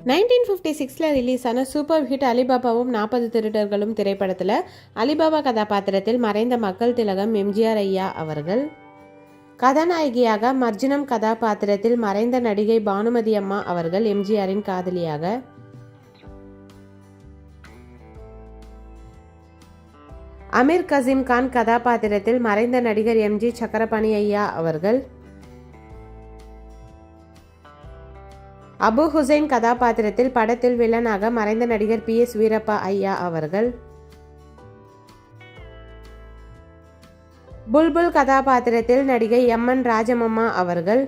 1956 release ஆன super hit அலிபாபாவும் 40 திருடர்களும் திரைப்படத்தில் Alibaba கதாபாத்திரத்தில் மறைந்த மக்கள் திலகம் எம்ஜிஆர் ஐயா அவர்கள், கதாநாயகியாக மர்ஜுனம் கதாபாத்திரத்தில் மறைந்த நடிகை பானுமதி அம்மா அவர்கள் எம்ஜிஆரின் காதலியாக, அமீர் கசீம் கான் கதாபாத்திரத்தில் மறைந்த நடிகர் எம்ஜி சக்கரபாணி ஐயா அவர்கள், அபு ஹுசைன் கதாபாத்திரத்தில் படத்தில் வில்லனாக மறைந்த நடிகர் PS வீரப்பா ஐயா அவர்கள், புல்புல் கதாபாத்திரத்தில் நடிகை MN ராஜமம்மா அவர்கள்,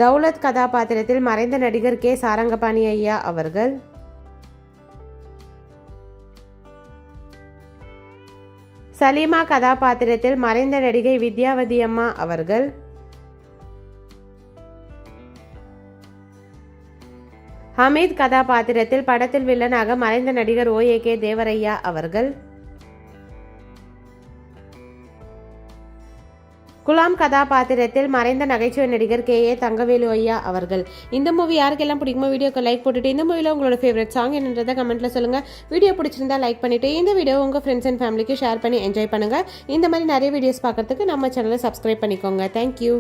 தௌலத் கதாபாத்திரத்தில் மறைந்த நடிகர் K சாரங்கபாணி ஐயா அவர்கள், சலீமா கதாபாத்திரத்தில் மறைந்த நடிகை வித்யாவதி அம்மா அவர்கள், ஹமீத் கதாபாத்திரத்தில் படத்தில் வில்லனாக மறைந்த நடிகர் OAK தேவரையா அவர்கள், குலாம் கதாபாத்திரத்தில் மறைந்த நகைச்சுவை நடிகர் KA தங்கவேலு ஐயா அவர்கள். இந்த மூவி யாருக்கெல்லாம் பிடிக்குமோ வீடியோக்கு லைக் போட்டுட்டு இந்த மூவியில் உங்களோட ஃபேவரட் சாங் என்னன்றதை கமெண்ட்ல சொல்லுங்க. வீடியோ பிடிச்சிருந்தா லைக் பண்ணிட்டு இந்த வீடியோ உங்க ஃப்ரெண்ட்ஸ் அண்ட் ஃபேமிலிக்கு ஷேர் பண்ணி என்ஜாய் பண்ணுங்க. இந்த மாதிரி நிறைய வீடியோஸ் பார்க்கறதுக்கு நம்ம சேனலை சப்ஸ்கிரைப் பண்ணிக்கோங்க. தேங்க்யூ.